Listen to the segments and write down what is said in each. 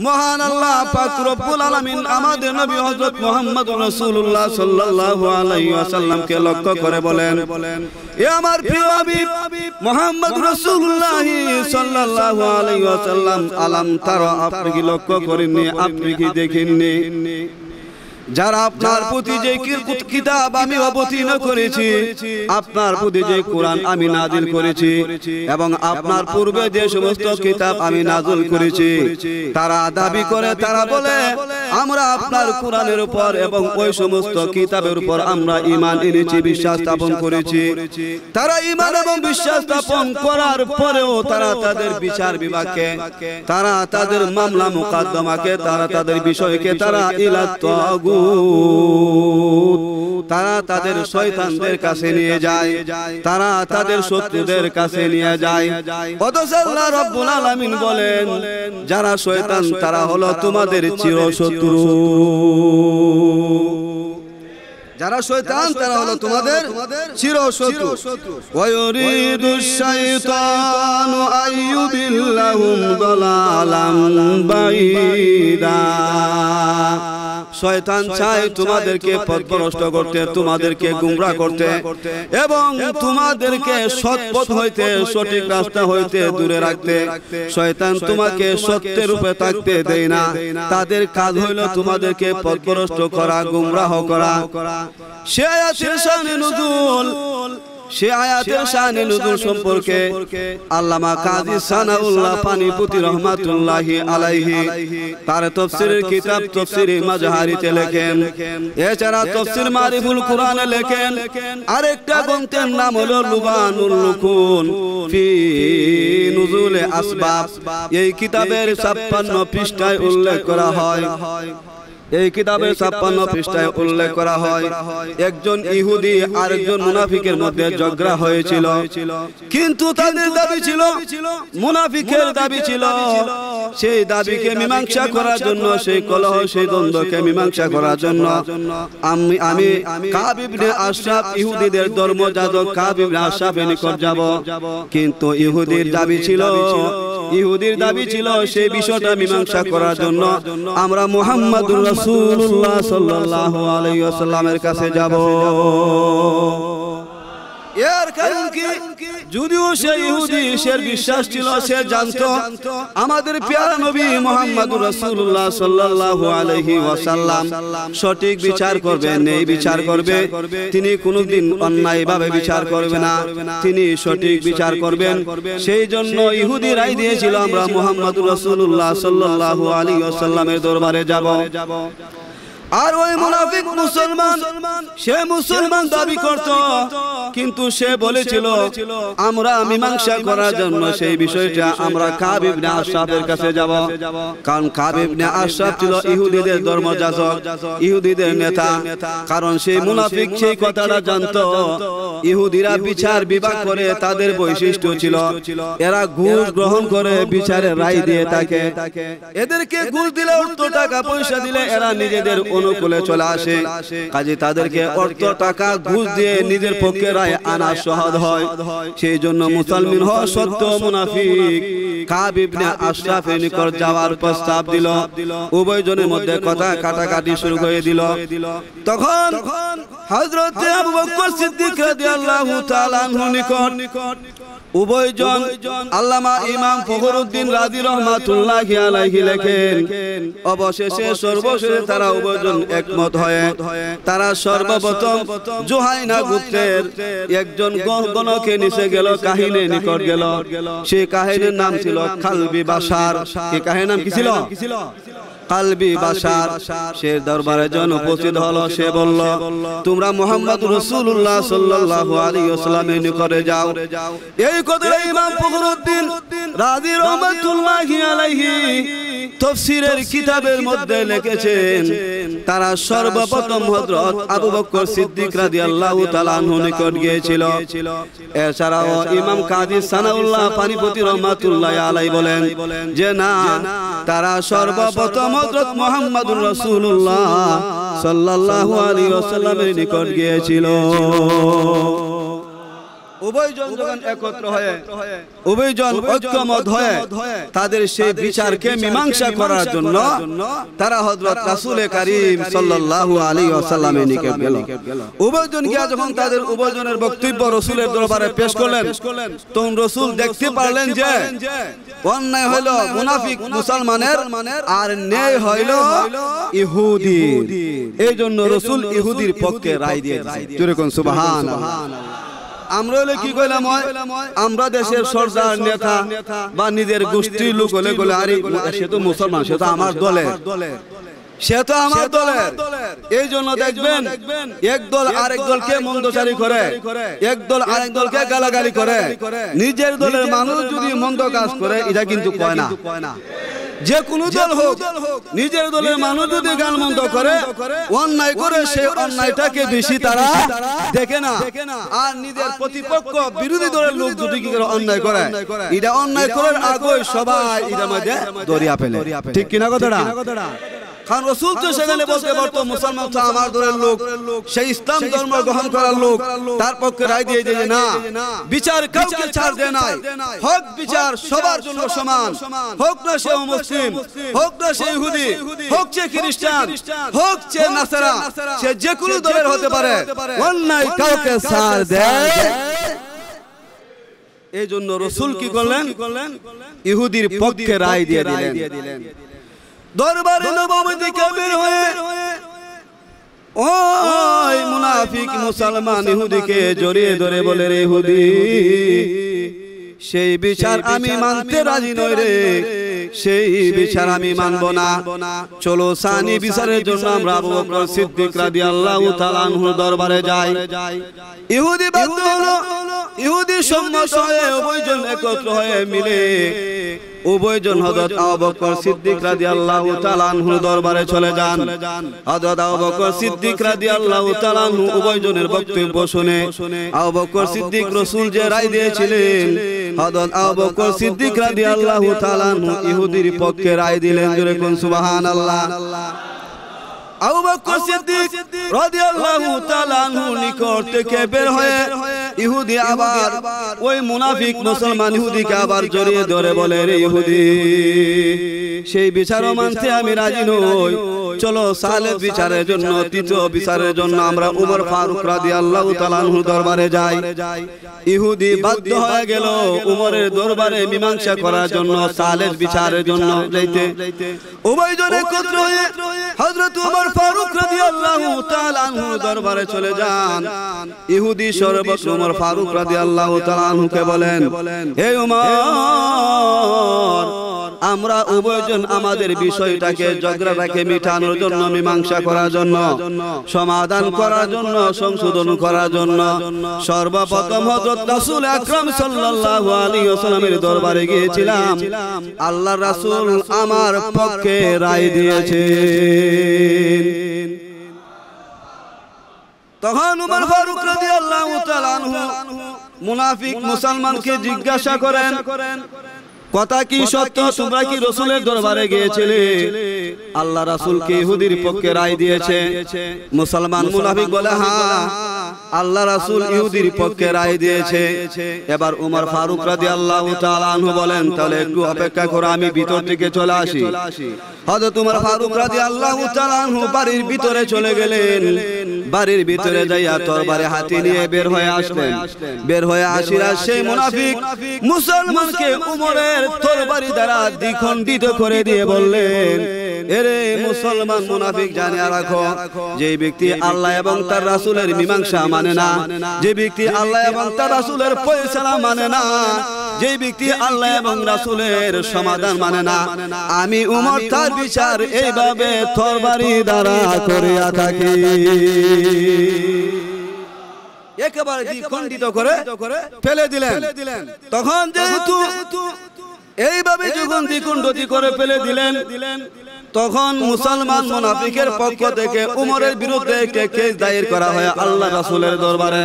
মহান আল্লাহ পাক রব্বুল আলামিন আমাদের নবী হযরত মুহাম্মদ রাসূলুল্লাহ সাল্লাল্লাহু আলাইহি ওয়াসাল্লামকে লক্ষ্য করে বলেন, এ আমার প্রিয় হাবিব মুহাম্মদ রাসূলুল্লাহ সাল্লাল্লাহু আলাইহি ওয়াসাল্লাম, আলাম তারা, আপনি কি লক্ষ্য করেননি, আপনি কি দেখেননি যারা আপনার প্রতি যে কিতাব আমি অবতীর্ণ করেছি, আপনার প্রতি যে কোরআন আমি নাজিল করেছি এবং আপনার পূর্বে যে সমস্ত কিতাব আমি নাজিল করেছি, তারা দাবি করে, তারা বলে আমরা আপনার কোরআনের উপর এবং ওই সমস্ত কিতাবের উপর আমরা ঈমান এনেছি, বিশ্বাস স্থাপন করেছি। তারা ঈমান এবং বিশ্বাস স্থাপন করার পরেও তারা তাদের বিচার বিভাগকে, তারা তাদের মামলা মুকদ্দমাকে, তারা তাদের বিষয়কে তারা ইলা তাগুত, তারা তাদের শয়তানদের কাছে নিয়ে যায়, তারা তাদের শত্রুদের কাছে নিয়ে যায়। অথচ আল্লাহ রাব্বুল আলামিন বলেন, যারা শয়তান তারা হলো তোমাদের চিরশত্রু, যারা শয়তান তারা হলো তোমাদের চিরশত্রু। ওয়ায়ুরিদুশ শাইতানু আইয়ুদিল্লাহুম দালালাম বাঈদা, শয়তান চায় তোমাদেরকে পথভ্রষ্ট করতে, তোমাদেরকে গুমরাহ করতে এবং তোমাদেরকে সৎপথ হইতে, সঠিক রাস্তা হইতে দূরে রাখতে। শয়তান তোমাকে সত্যের রূপে থাকতে দেয় না, তাদের কাজ হইল তোমাদেরকে পথভ্রষ্ট করা, গুমরাহ করা। সে আয়াতের শানে নুজুল, সে আয়াতের শানে নুজুল সম্পর্কে আল্লামা কাজী সানাউল্লাহ পানিপতি রহমাতুল্লাহি আলাইহি তার তাফসীরের কিতাব তাফসির মাজহারিতে লেখেন। এছাড়া তাফসির মারিফুল কোরআনে লেখেন। আরেকটা গ্রন্থের নাম হলো লুবানুল লুকুন ফি নুজুলে আসবাব। এই কিতাবের 56 পৃষ্ঠায় উল্লেখ করা হয়, এই কিতাবের 56 পৃষ্ঠায় উল্লেখ করা হয়, একজন ইহুদি আর একজন মুনাফিকের মধ্যে ঝগড়া হয়েছিল। কিন্তু তাদের দাবি ছিল, মুনাফিকের দাবি ছিল, সেই দাবিকে মীমাংসা করার জন্য, সেই কলহ, সেই দ্বন্দ্বকে মীমাংসা করার জন্য আমি কাব ইবনে আশরাফ, ইহুদিদের ধর্মযাজক কাব ইবনে আশরাফের নিকট যাব। কিন্তু ইহুদির দাবি ছিল সেই বিষয়টা মীমাংসা করার জন্য আমরা মুহাম্মদুর রাসূলুল্লাহ সাল্লাল্লাহু আলাইহি ওয়াসাল্লামের কাছে যাব। এর কারণ কি? যদিও সে ইহুদি, সে বিশ্বাস ছিল, সে জানতো আমাদের প্যারা নবী মুহাম্মদুর রাসূলুল্লাহ সাল্লাল্লাহু আলাইহি ওয়াসাল্লাম সঠিক বিচার করবে, ন্যায় বিচার করবে, তিনি কোনোদিন অন্যায়ভাবে বিচার করবে না, তিনি সঠিক বিচার করবেন। সেই জন্য ইহুদি রায় দিয়েছিল আমরা মুহাম্মদুর রাসূলুল্লাহ সাল্লাল্লাহু আলাইহি ওয়াসাল্লামের দরবারে যাব। আর ওই মুনাফিক মুসলমান, সে মুসলমান দাবি করত, কিন্তু সে বলেছিল আমরা মীমাংসা করার জন্য সেই বিষয়টা আমরা কাব ইবনে আশরাফের কাছে যাব। কারণ কাব ইবনে আশরাফ ছিল ইহুদিদের ধর্মযাজক, ইহুদিদের নেতা। কারণ সেই মুনাফিক সেই কথাটা জানতো, ইহুদিরা বিচার বিভাগ করে, তাদের বৈশিষ্ট্য ছিল এরা ঘুষ গ্রহণ করে বিচারের রায় দিয়ে থাকে। এদেরকে ঘুষ দিলে, অর্থ টাকা পয়সা দিলে এরা নিজেদের অনুকূলে চলে আসে। কাজে তাদেরকে অর্থ টাকা ঘুষ দিয়ে নিজের পক্ষে রায় আনা সহজ হয়। সেই জন্য মুসলমান হওয়া সত্ত্বেও মুনাফিক কাব ইবনে আশরাফের নিকট যাওয়ার প্রস্তাব দিল। উভয়জনের মধ্যে কথা কাটাকাটি শুরু হয়ে দিল। তখন হযরত আবু বকর সিদ্দিক রাদিয়াল্লাহু তাআলা আনহু নিকট উভয়জন আল্লামা ইমাম ফখরুদ্দিন রাজি রহমাতুল্লাহি আলাইহি লেখেন, অবশেষে সর্বশেষে তারা উভয়জন একমত হয়ে তারা সর্বপ্রথম জুহাইনা গোত্রের একজন গণকে নিচে গেল, কাহিনীর নিকট গেল। সেই কাহিনীর নাম ছিল কালবি বাশার। এই কাহিনীর নাম কি ছিল? কালবি বাশার। সে দরবারে জন উপস্থিত হলো। সে বলল, তোমরা মুহাম্মদুর রাসূলুল্লাহ সাল্লাল্লাহু আলাইহি ওয়াসাল্লামের নিকটে যাও। এই কথা ইমাম ফখরুদ্দিন রাজি রহমাতুল্লাহি আলাইহি তাফসীরের কিতাবের মধ্যে লিখেছেন। তারা সর্বপ্রথম হযরত আবু বকর সিদ্দিক রাদিয়াল্লাহু তাআলা আনহু নিকট গিয়েছিল। এছাড়াও ইমাম কাজী সানাউল্লাহ পানিপতি রহমাতুল্লাহি আলাইহি বলেন যে না, তারা সর্বপ্রথম হযরত মুহাম্মদুর রাসূলুল্লাহ সাল্লাল্লাহু আলাইহি ওয়াসাল্লামের নিকট গিয়েছিল। উভয়জন যখন একত্র হয়ে উভয়জন ঐক্যমত হয়ে তাদের সেই বিচারকে মীমাংসা করার জন্য তারা হযরত রাসূল করিম সাল্লাল্লাহু আলাইহি ওয়াসাল্লামের নিকট গেল। উভয়জন গিয়ে যখন তাদের উভয়জনের বক্তব্য রাসূলের দরবারে পেশ করলেন, তখন রাসূল দেখতে পারলেন যে অন্যায় হইল মুনাফিক মুসলমানের আর ন্যায় হইল ইহুদি। এই জন্য রাসূল ইহুদির পক্ষে রায় দিয়ে দিয়েছেন। জোরে কোন সুবহানাল্লাহ। আমরা হলে কি কইলাম, আমরা দেশের সরদার নেতা বা নিজের গোষ্ঠীর লোক হলে বলে আরে সে তো মুসলমান, সে তো আমার দলের, সে তো আমার দলের। এই জন্য দেখবেন এক দল আরেক দলকে মন্দচারী করে, এক দল আরেক দলকে গালাগালি করে। নিজের দলের মানুষ যদি মন্দ কাজ করে এটা কিন্তু কয় না। যে কোনো দল হোক, নিজের দলের মানুষ যদি গালমন্দ করে, অন্যায় করে, সে অন্যায়টাকে বেশি তারা দেখে না। আর নিজের প্রতিপক্ষ বিরোধী দলের লোক যদি কি করে অন্যায় করে, এটা অন্যায় করার আগে সবাই এটার মধ্যে দরিয়া ফেলে। ঠিক কিনা কথাটা? কারণ রাসূল তো সেখানে বলতে পারতো মুসলমান তো আমার দলের লোক, সেই ইসলাম ধর্ম গ্রহণ করার লোক, তার পক্ষে রায় দিয়ে যে না, বিচার কাউকে ছাড় দেয় নাই, হক বিচার সবার জন্য সমান, হোক না সে মুসলিম, হোক না সে ইহুদি, হোক সে খ্রিস্টান, হোক সে নাসারা, সে যে কোনো দলের হতে পারে, অন্যায় কাউকে ছাড় দেয়। এই জন্য রাসূল কি করলেন, ইহুদির পক্ষে রায় দিয়ে দিলেন। দরবারে নববী থেকে বের হয়ে ওই মুনাফিক মুসলমান ইহুদিকে জড়িয়ে ধরে বলে, রে ইহুদি, সেই বিচার আমি মানতে রাজি নই রে, সেই বিচার আমি মানব না। চলো সানি বিচারের জন্য আমরা আবু বকর সিদ্দিক রাদিয়াল্লাহু তাআলা আনহুর দরবারে যাই। ইহুদি বাধ্য হলো, ইহুদি সম্মত হয়ে উভয়জন একত্র হয়ে মিলে উভয়জন হযরত আবু বকর সিদ্দিক রাদিয়াল্লাহু তাআলা আনহুর দরবারে চলে যান। হযরত আবু বকর সিদ্দিক রাদিয়াল্লাহু তাআলা আনহু উভয়জনের বক্তব্য শুনে আবু বকর সিদ্দিক রাসূল যে রায় দিয়েছিলেন, হযরত আবু বকর সিদ্দিক রাদিয়াল্লাহু তাআলা আনহু ইহুদির পক্ষে রায় দিলেন। জোরে কোন সুবহানাল্লাহ। আবু বকর সিদ্দিক রাদিয়াল্লাহু তাআলা আনহু নিকট থেকে বের হয়ে ইহুদি আবার ওই মুনাফিক মুসলমান ইহুদিকে আবার জড়িয়ে ধরে বলে, রে ইহুদি, সেই বিচারও মানতে আমি রাজি নই, চলো সালেহ বিচারের জন্য, তৃতীয় বিচারের জন্য আমরা উমর ফারুক রাদিয়াল্লাহু তাআলা আনহু দরবারে যাই। ইহুদি বাধ্য হয়ে গেল উমরের দরবারে মীমাংসা করার জন্য, সালেহ বিচারের জন্য যাইতে। উভয়জন একত্র হয়ে হযরত উমর ফারুক রাদিয়াল্লাহু তাআলা আনহু দরবারে চলে যান। ইহুদি সর্বপ্রথম উমর ফারুক রাদিয়াল্লাহু তাআলা আনহুকে বলেন, হে উমর, আমরা উভয়জন আমাদের বিষয়টাকে ঝগড়াটাকে মিটানোর জন্য, মীমাংসা করার জন্য, সমাধান করার জন্য, সংশোধন করার জন্য সর্বপ্রথম হযরত রাসূল আকরাম সাল্লাল্লাহু আলাইহি ওয়াসাল্লামের দরবারে গিয়েছিলাম। আল্লাহর রাসূল আমার পক্ষে রায় দিয়েছেন। তখন উমর ফারুক রাদিয়াল্লাহু তাআলা আনহু মুনাফিক মুসলমানকে জিজ্ঞাসা করেন, কথা কি সত্য, তোমরা কি রাসূলের দরবারে গিয়েছিলে? আল্লাহ রাসূল কি ইহুদির পক্ষে রায় দিয়েছে? মুসলমান মুনাফিক বলে, হ্যাঁ, আল্লাহ রাসূল ইহুদির পক্ষে রায় দিয়েছে। এবার উমর ফারুক রাদিয়াল্লাহু তাআলা আনহু বলেন, তাহলে একটু অপেক্ষা করো, আমি ভিতর থেকে চলে আসি। হযরত উমর ফারুক রাদিয়াল্লাহু তাআলা আনহু বাড়ির ভিতরে চলে গেলেন। বাড়ির ভিতরে যাইয়া তরবারি হাতে নিয়ে বের হয়ে আসলেন। বের হয়ে আসিরা সেই মুনাফিক মুসলমানকে উমরের তরবারি দ্বারা দ্বিখণ্ডিত করে দিয়ে বললেন, এরে মুসলমান মুনাফিক, জানিয়া রাখো, যে ব্যক্তি আল্লাহ এবং তার রাসূলের মীমাংসা মানে না, যে ব্যক্তি আল্লাহ এবং তার রাসূলের ফয়সালা মানে না, যে ব্যক্তি আল্লাহ এবং রাসূলের সমাধান মানে না, আমি উমর তার বিচার এইভাবে তরবারি দ্বারা করিয়া থাকি। একেবারে দ্বিখণ্ডিত করে ফেলে দিলেন। তখন যেহেতু এইভাবে যখন দ্বিকুণ্ডতি করে ফেলে দিলেন, তখন মুসলমান মুনাফিকের পক্ষ থেকে উমরের বিরুদ্ধে একটি কেস দায়ের করা হয় আল্লাহ রাসূলের দরবারে।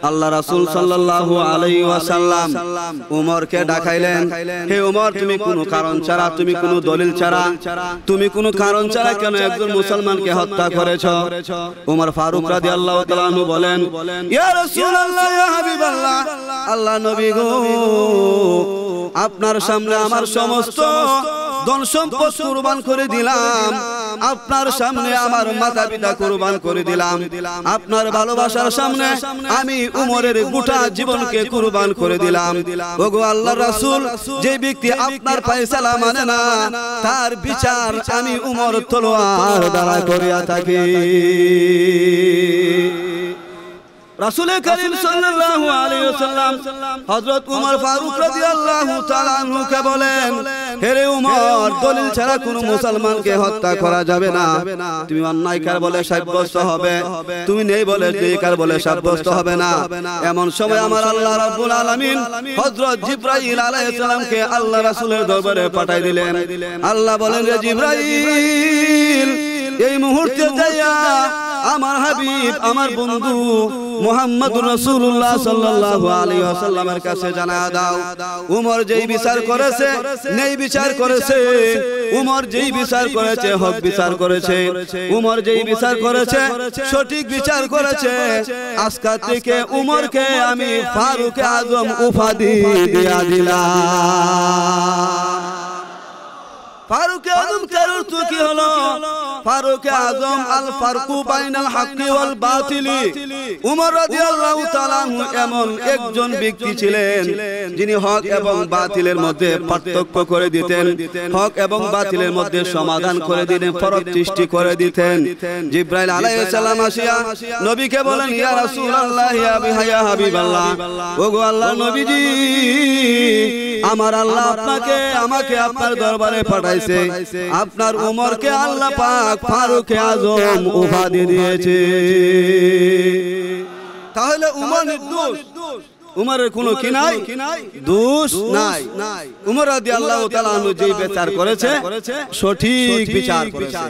আল্লাহ রাসূল সাল্লাল্লাহু আলাইহি ওয়াসাল্লাম উমরকে ডাকাইলেন, হে উমর, তুমি কোনো কারণ ছাড়া, তুমি কোনো দলিল ছাড়া, তুমি কোনো কারণ ছাড়া কেন একজন মুসলমানকে হত্যা করেছো? উমর ফারুক রাদিয়াল্লাহু তাআলা আনহু বলেন, ইয়া রাসূলুল্লাহ, ইয়া হাবিবাল্লাহ, আল্লাহ নবী গো, আপনার সামনে আমার সমস্ত ধন সম্পদ কুরবান করে দিলাম, আপনার সামনে আমার মাতা পিতা কুরবান করে দিলাম, আপনার ভালোবাসার সামনে আমি উমরের গোটা জীবনকে কুরবান করে দিলাম। ওগো আল্লাহর রাসূল, যে ব্যক্তি আপনার ফয়সালা মানে না, তার বিচার আমি উমর তলোয়ার দ্বারা করিয়া থাকি। রাসূল করিম সাল্লাল্লাহু আলাইহি ওয়াসাল্লাম হযরত উমর ফারুক রাদিয়াল্লাহু তাআলা আনহুকে বলেন, হে রে উমর, দলিল ছাড়া কোনো মুসলমানকে হত্যা করা যাবে না। তুমি অন্যায়কার বলে সাব্যস্ত হবে, তুমি নেই বলে নেইকার বলে সাব্যস্ত হবে না। এমন সময় আমার আল্লাহ রাব্বুল আলামিন হযরত জিবরাইল আলাইহিস সালামকে আল্লাহ রাসূলের দরবারে পাঠাই দিলেন। আল্লাহ বলেন, রে জিবরাইল, এই মুহূর্তে যাইয়া আমার হাবিব, আমার বন্ধু মুহাম্মদুর রাসূলুল্লাহ সাল্লাল্লাহু আলাইহি ওয়াসাল্লামের কাছে জানায়া দাও, উমর যেই বিচার করেছে, নেই বিচার করেছে, উমর যেই বিচার করেছে হক বিচার করেছে, উমর যেই বিচার করেছে সঠিক বিচার করেছে, আজকে থেকে উমরকে আমি ফারুক আজম উপাধি দিয়া দিলাম। ফারুক আজম কারোর তো কি হলো? ফারুক আজম আল ফারকু বাইনাল হাক্কি ওয়াল বাতিলি। উমর রাদিয়াল্লাহু তাআলা এমন একজন ব্যক্তি ছিলেন যিনি হক এবং বাতিলের মধ্যে পার্থক্য করে দিতেন, হক এবং বাতিলের মধ্যে সমাধান করে দিতেন, ফরক সৃষ্টি করে দিতেন। জিবরাইল আলাইহিস সালাম আসিয়া নবীকে বলেন, ইয়া রাসূলুল্লাহ, ইয়া হাবিবাল্লাহ, ওগো আল্লাহর নবীজি, আমার আল্লাহ আপনাকে আমাকে আপনার দরবারে পাঠাইছে, আপনার উমরকে আল্লাহ পাক ফারুক আজম উপাধি দিয়েছে। তাহলে উমর নির্দোষ, উমরের কোনো কি নাই, দোষ নাই। উমর রাদিয়াল্লাহু তাআলা আনহু যেই বিচার করেছে সঠিক বিচার করেছে।